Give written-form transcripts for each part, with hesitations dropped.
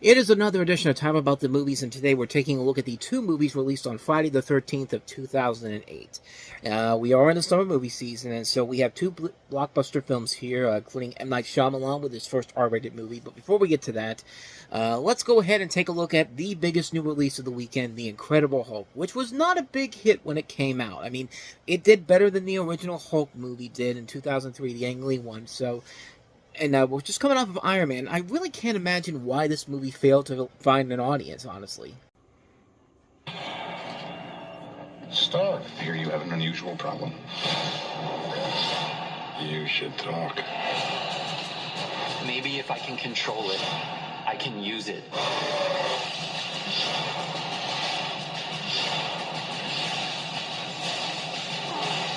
It is another edition of Time About the Movies, and today we're taking a look at the two movies released on Friday the 13th of 2008. We are in the summer movie season, and so we have two blockbuster films here, including M. Night Shyamalan with his first R-rated movie. But before we get to that, let's go ahead and take a look at the biggest new release of the weekend, The Incredible Hulk, which was not a big hit when it came out. I mean, it did better than the original Hulk movie did in 2003, the Ang Lee one, so... And we're just coming off of Iron Man. I really can't imagine why this movie failed to find an audience, honestly. Star, I hear you have an unusual problem. You should talk. Maybe if I can control it, I can use it.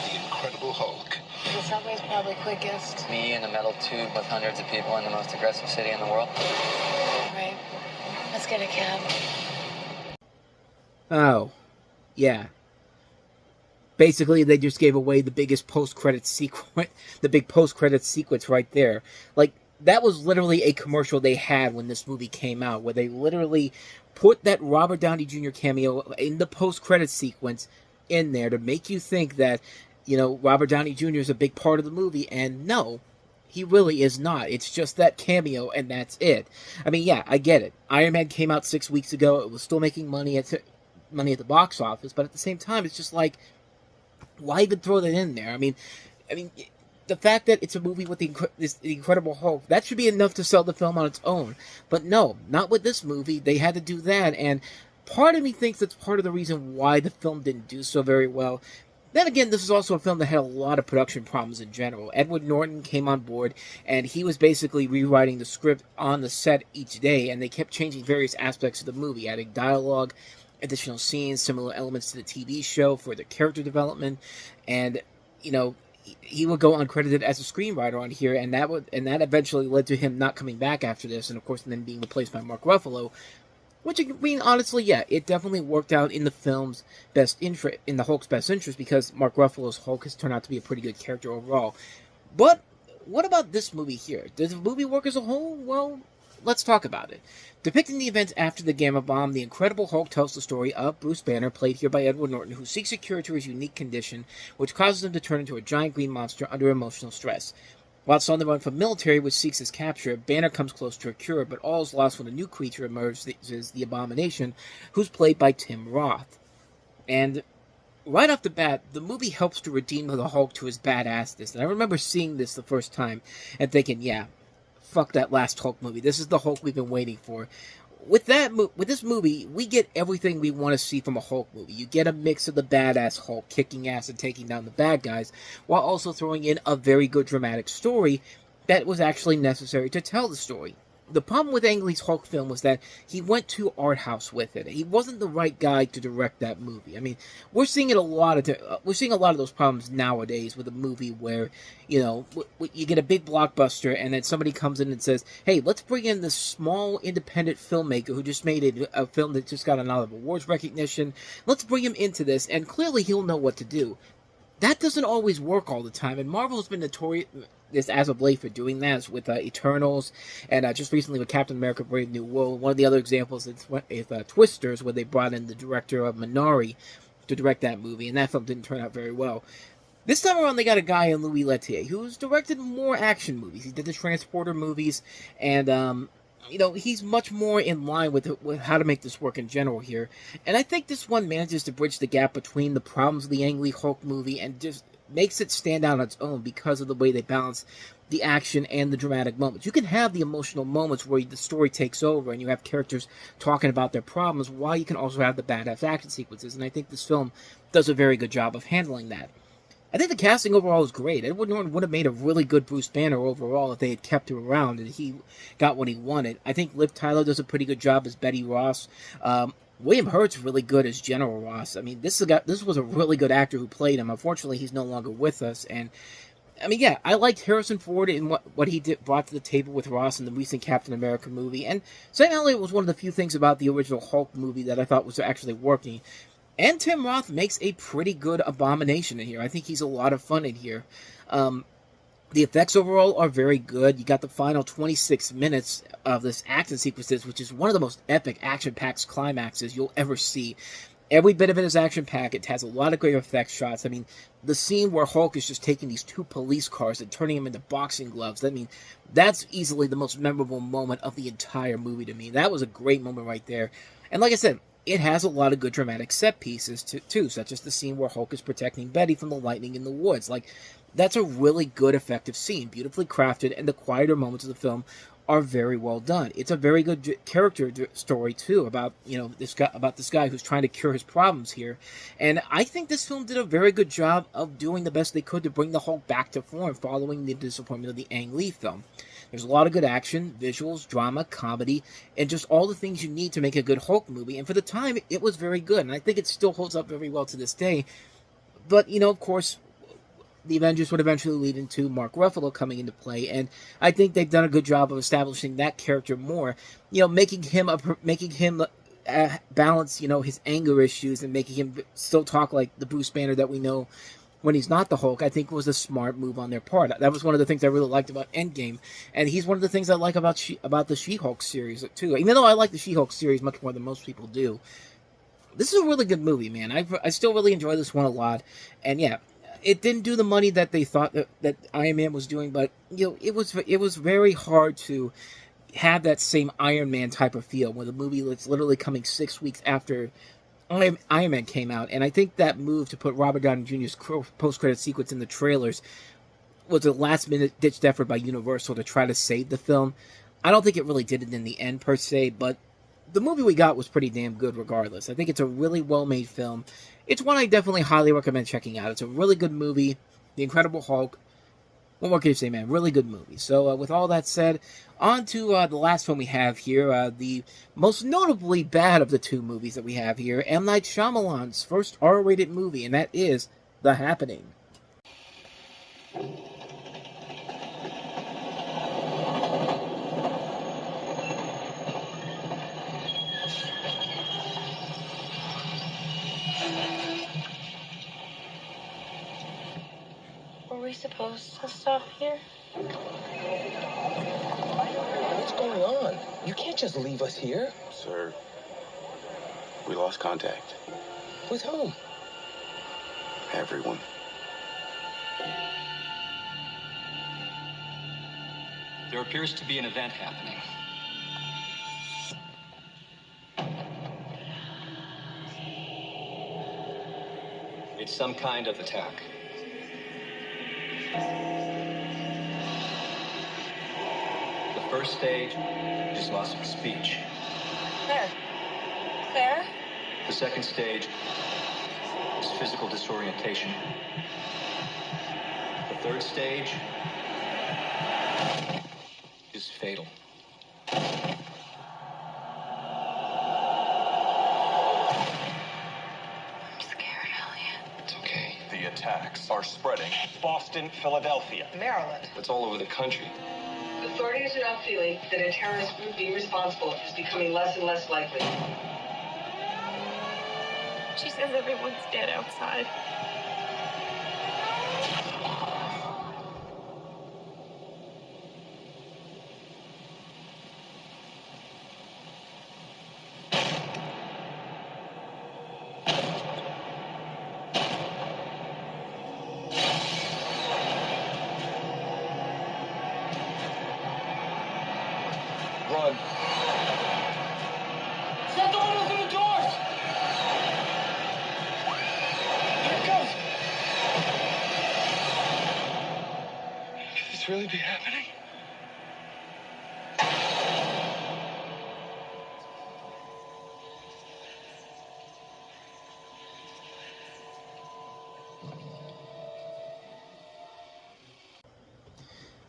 The Incredible Hulk. The subway's probably quickest. Me in a metal tube with hundreds of people in the most aggressive city in the world. Right. Let's get a cab. Oh, yeah. Basically, they just gave away the biggest post-credit sequence, the big post-credit sequence right there. Like, that was literally a commercial they had when this movie came out, where they literally put that Robert Downey Jr. cameo in the post-credit sequence in there to make you think that, you know, Robert Downey Jr. is a big part of the movie, and no, he really is not. It's just that cameo, and that's it. I mean, yeah, I get it. Iron Man came out 6 weeks ago. It was still making money at the box office, but at the same time, it's just like, why even throw that in there? I mean, the fact that it's a movie with the Incredible Hulk, that should be enough to sell the film on its own. But no, not with this movie. They had to do that, and part of me thinks that's part of the reason why the film didn't do so very well. Then again, this is also a film that had a lot of production problems in general. Edward Norton came on board, and he was basically rewriting the script on the set each day, and they kept changing various aspects of the movie, adding dialogue, additional scenes, similar elements to the TV show for the character development, and, you know, he would go uncredited as a screenwriter on here, and that eventually led to him not coming back after this, and of course then being replaced by Mark Ruffalo. Which, I mean, honestly, yeah, it definitely worked out in the film's best interest, in the Hulk's best interest, because Mark Ruffalo's Hulk has turned out to be a pretty good character overall. But what about this movie here? Does the movie work as a whole? Well, let's talk about it. Depicting the events after the Gamma Bomb, The Incredible Hulk tells the story of Bruce Banner, played here by Edward Norton, who seeks a cure to his unique condition, which causes him to turn into a giant green monster under emotional stress. Whilst on the run from the military, which seeks his capture, Banner comes close to a cure, but all is lost when a new creature emerges, the Abomination, who's played by Tim Roth. And right off the bat, the movie helps to redeem the Hulk to his badassness. And I remember seeing this the first time and thinking, yeah, fuck that last Hulk movie. This is the Hulk we've been waiting for. With this movie, we get everything we want to see from a Hulk movie. You get a mix of the badass Hulk kicking ass and taking down the bad guys, while also throwing in a very good dramatic story that was actually necessary to tell the story. The problem with Ang Lee's Hulk film was that he went too art house with it. He wasn't the right guy to direct that movie. I mean, we're seeing a lot of those problems nowadays with a movie where, you know, you get a big blockbuster and then somebody comes in and says, "Hey, let's bring in this small independent filmmaker who just made a film that just got a lot of awards recognition. Let's bring him into this, and clearly he'll know what to do." That doesn't always work all the time, and Marvel's been notorious as of late for doing that with Eternals, and just recently with Captain America: Brave New World. One of the other examples is Twisters, where they brought in the director of Minari to direct that movie, and that film didn't turn out very well. This time around, they got a guy in Louis Leterrier, who's directed more action movies. He did the Transporter movies, and you know, he's much more in line with how to make this work in general here. And I think this one manages to bridge the gap between the problems of the Ang Lee Hulk movie and just makes it stand out on its own because of the way they balance the action and the dramatic moments. You can have the emotional moments where the story takes over and you have characters talking about their problems, while you can also have the badass action sequences. And I think this film does a very good job of handling that. I think the casting overall is great. Edward Norton would have made a really good Bruce Banner overall if they had kept him around and he got what he wanted. I think Liv Tyler does a pretty good job as Betty Ross. William Hurt's really good as General Ross. I mean, this was a really good actor who played him. Unfortunately, he's no longer with us. And I mean, yeah, I liked Harrison Ford and what he brought to the table with Ross in the recent Captain America movie. And Sam Elliott was one of the few things about the original Hulk movie that I thought was actually working. And Tim Roth makes a pretty good Abomination in here. I think he's a lot of fun in here. The effects overall are very good. You got the final 26 minutes of this action sequences, which is one of the most epic action-packed climaxes you'll ever see. Every bit of it is action-packed. It has a lot of great effects shots. I mean, the scene where Hulk is just taking these 2 police cars and turning them into boxing gloves, I mean, that's easily the most memorable moment of the entire movie to me. That was a great moment right there. And like I said, it has a lot of good dramatic set pieces, too, such as the scene where Hulk is protecting Betty from the lightning in the woods. Like, that's a really good, effective scene, beautifully crafted, and the quieter moments of the film are very well done. It's a very good character story too about this guy who's trying to cure his problems here, and I think this film did a very good job of doing the best they could to bring the Hulk back to form following the disappointment of the Ang Lee film. There's a lot of good action, visuals, drama, comedy, and just all the things you need to make a good Hulk movie. And for the time, it was very good, and I think it still holds up very well to this day. But of course, the Avengers would eventually lead into Mark Ruffalo coming into play, and I think they've done a good job of establishing that character more. Making him balance his anger issues and making him still talk like the Bruce Banner that we know when he's not the Hulk, I think was a smart move on their part. That was one of the things I really liked about Endgame, and he's one of the things I like about the She-Hulk series too. Even though I like the She-Hulk series much more than most people do, this is a really good movie, man. I still really enjoy this one a lot, and yeah. It didn't do the money that they thought that Iron Man was doing, but it was very hard to have that same Iron Man type of feel when the movie was literally coming 6 weeks after Iron Man came out. And I think that move to put Robert Downey Jr.'s post-credit sequence in the trailers was a last-minute ditched effort by Universal to try to save the film. I don't think it really did it in the end per se, but the movie we got was pretty damn good regardless. I think it's a really well-made film. It's one I definitely highly recommend checking out. It's a really good movie. The Incredible Hulk. What more can you say, man? Really good movie. So, with all that said, on to the last one we have here. The most notably bad of the 2 movies that we have here. M. Night Shyamalan's first R-rated movie, and that is The Happening. Were we supposed to stop here? What's going on? You can't just leave us here. Sir, we lost contact. With whom? Everyone. There appears to be an event happening. It's some kind of attack. The first stage is loss of speech. Claire. Claire? The second stage is physical disorientation. The third stage is fatal. I'm scared, Elliot. It's okay. The attacks are spreading. Boston, Philadelphia. Maryland. It's all over the country. Authorities are now feeling that a terrorist group being responsible is becoming less and less likely. She says everyone's dead outside. Run. Shut the windows and the doors! Here it comes! Could this really be happening?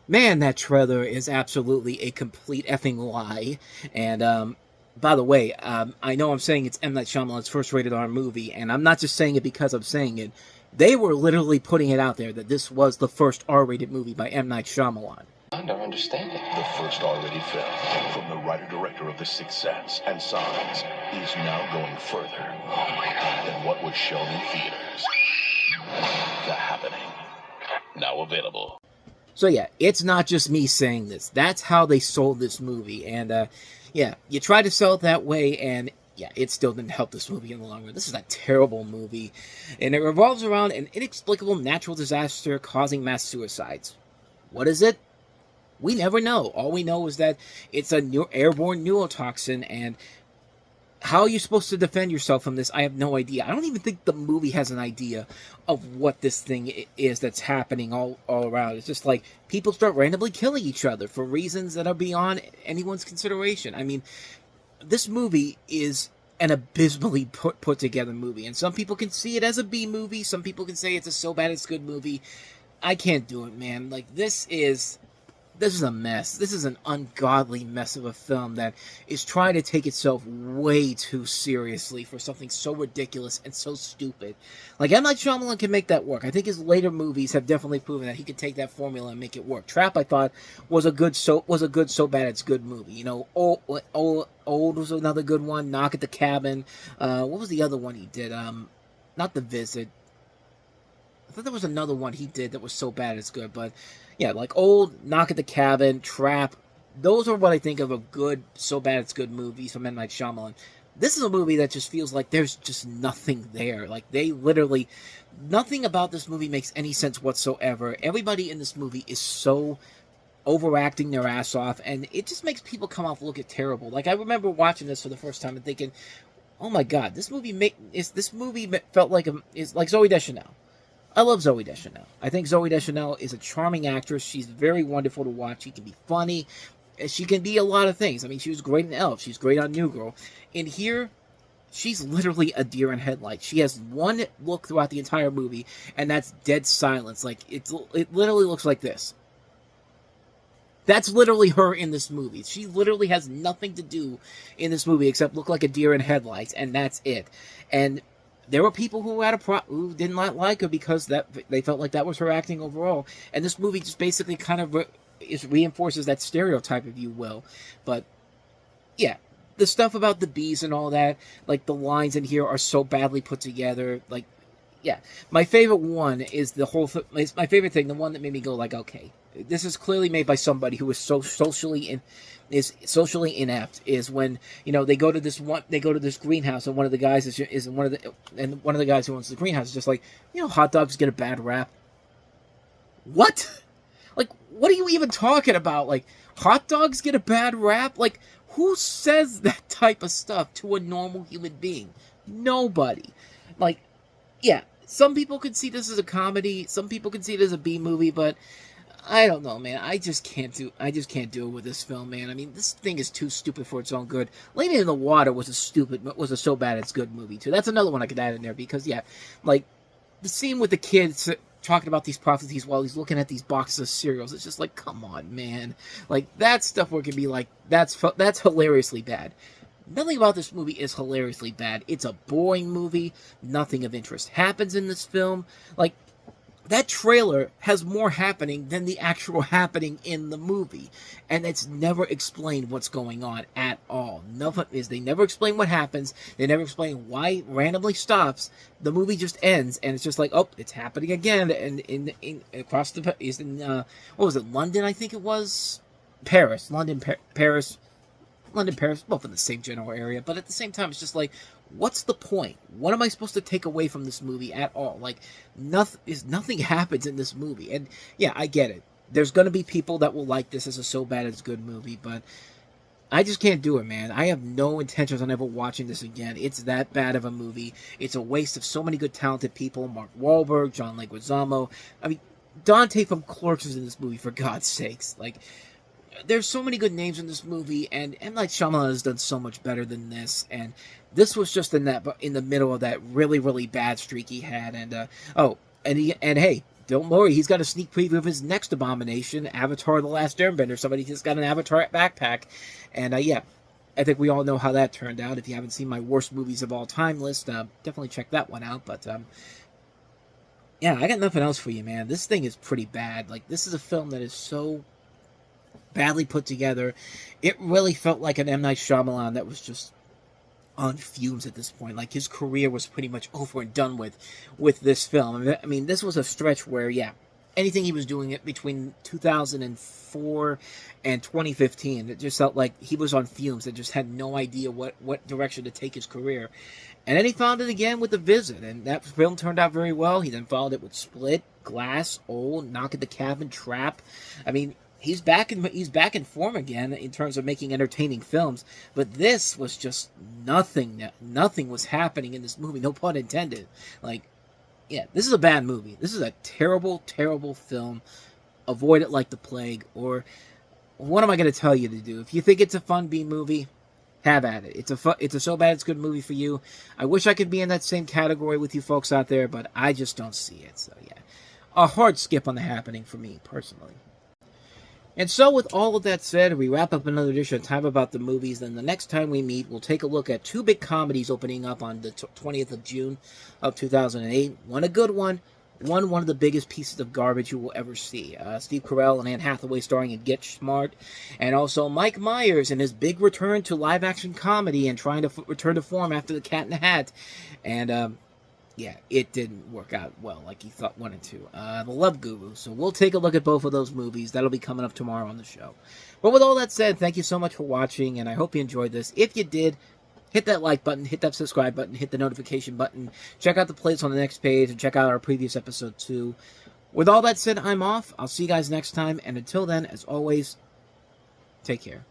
Man, that trailer is absolutely a complete effing lie. And, by the way, I know I'm saying it's M. Night Shyamalan's first rated R movie, and I'm not just saying it because I'm saying it. They were literally putting it out there that this was the first R-rated movie by M. Night Shyamalan. I don't understand it. The first R-rated film from the writer-director of The Sixth Sense and Signs is now going further than what was shown in theaters. The Happening. Now available. So yeah, it's not just me saying this. That's how they sold this movie. And yeah, you try to sell it that way, and yeah, it still didn't help this movie in the long run. This is a terrible movie, and it revolves around an inexplicable natural disaster causing mass suicides. What is it? We never know. All we know is that it's a airborne neurotoxin, and how are you supposed to defend yourself from this? I have no idea. I don't even think the movie has an idea of what this thing is that's happening all around. It's just like people start randomly killing each other for reasons that are beyond anyone's consideration. I mean, this movie is an abysmally put together movie, and some people can see it as a B movie. Some people can say it's a so bad it's good movie. I can't do it, man. Like, this is a mess. This is an ungodly mess of a film that is trying to take itself way too seriously for something so ridiculous and so stupid. Like, M. Night Shyamalan can make that work. I think his later movies have definitely proven that he can take that formula and make it work. Trap, I thought, was a good so bad it's good movie. You know, Old was another good one. Knock at the Cabin. What was the other one he did? Not The Visit. I thought there was another one he did that was so bad it's good, but yeah, like Old, Knock at the Cabin, Trap, those are what I think of a good, so bad it's good movies from M. Night Shyamalan. This is a movie that just feels like there's just nothing there. Like, they literally, nothing about this movie makes any sense whatsoever. Everybody in this movie is so overacting their ass off, and it just makes people come off looking terrible. Like, I remember watching this for the first time and thinking, oh my god, this movie felt like is like Zooey Deschanel. I love Zooey Deschanel. I think Zooey Deschanel is a charming actress. She's very wonderful to watch. She can be funny. She can be a lot of things. I mean, she was great in Elf. She's great on New Girl. In here, she's literally a deer in headlights. She has one look throughout the entire movie, and that's dead silence. Like, it literally looks like this. That's literally her in this movie. She literally has nothing to do in this movie except look like a deer in headlights, and that's it. And there were people who who did not like her because they felt like that was her acting overall. And this movie just basically kind of reinforces that stereotype, if you will. But yeah, the stuff about the bees and all that, like the lines in here are so badly put together. Like, yeah, my favorite one is the one that made me go like, okay, this is clearly made by somebody who is socially inept. Is when, you know, they go to this greenhouse, and one of the guys one of the guys who owns the greenhouse is just like, you know, hot dogs get a bad rap. What? Like, what are you even talking about? Like, hot dogs get a bad rap? Like, who says that type of stuff to a normal human being? Nobody. Like, yeah, some people could see this as a comedy, some people could see it as a B movie, but I don't know, man. I just can't do it with this film, man. I mean, this thing is too stupid for its own good. Lady in the Water was a so bad it's good movie too. That's another one I could add in there because, yeah, like the scene with the kids talking about these prophecies while he's looking at these boxes of cereals. It's just like, come on, man. Like, that stuff where it can be like, that's hilariously bad. Nothing about this movie is hilariously bad. It's a boring movie. Nothing of interest happens in this film. Like, that trailer has more happening than the actual happening in the movie. And it's never explained what's going on at all. They never explain what happens. They never explain why it randomly stops. The movie just ends, and it's just like, oh, it's happening again. And what was it, London, I think it was? Paris. Paris, both in the same general area. But at the same time, it's just like, what's the point? What am I supposed to take away from this movie at all? Like, nothing happens in this movie. And yeah, I get it. There's going to be people that will like this as a so bad it's good movie, but I just can't do it, man. I have no intentions on ever watching this again. It's that bad of a movie. It's a waste of so many good, talented people. Mark Wahlberg, John Leguizamo. I mean, Dante from Clerks is in this movie, for God's sakes. Like, there's so many good names in this movie, and M. Night Shyamalan has done so much better than this, and this was just in the middle of that really, really bad streak he had, and hey, don't worry, he's got a sneak preview of his next abomination, Avatar: The Last Airbender. Somebody just got an Avatar backpack, and yeah, I think we all know how that turned out. If you haven't seen my worst movies of all time list, definitely check that one out, but yeah, I got nothing else for you, man. This thing is pretty bad. Like, this is a film that is so badly put together. It really felt like an M. Night Shyamalan that was just on fumes at this point. Like, his career was pretty much over and done with this film. I mean, this was a stretch where, yeah, anything he was doing it between 2004 and 2015. It just felt like he was on fumes and just had no idea what direction to take his career. And then he found it again with The Visit, and that film turned out very well. He then followed it with Split, Glass, Knock at the Cabin, Trap. I mean, he's back in form again in terms of making entertaining films. But this was just nothing. Nothing was happening in this movie. No pun intended. Like, yeah, this is a bad movie. This is a terrible, terrible film. Avoid it like the plague. Or what am I going to tell you to do? If you think it's a fun B movie, have at it. It's a so bad it's good movie for you. I wish I could be in that same category with you folks out there, but I just don't see it. So yeah, a hard skip on The Happening for me personally. And so with all of that said, we wrap up another edition of Time About the Movies. Then the next time we meet, we'll take a look at two big comedies opening up on the 20th of June of 2008. One a good one. One of the biggest pieces of garbage you will ever see. Steve Carell and Anne Hathaway starring in Get Smart. And also Mike Myers in his big return to live-action comedy and trying to return to form after The Cat in the Hat. And, yeah, it didn't work out well like he wanted to. The Love Guru. So we'll take a look at both of those movies. That'll be coming up tomorrow on the show. But with all that said, thank you so much for watching, and I hope you enjoyed this. If you did, hit that like button, hit that subscribe button, hit the notification button. Check out the playlist on the next page, and check out our previous episode too. With all that said, I'm off. I'll see you guys next time, and until then, as always, take care.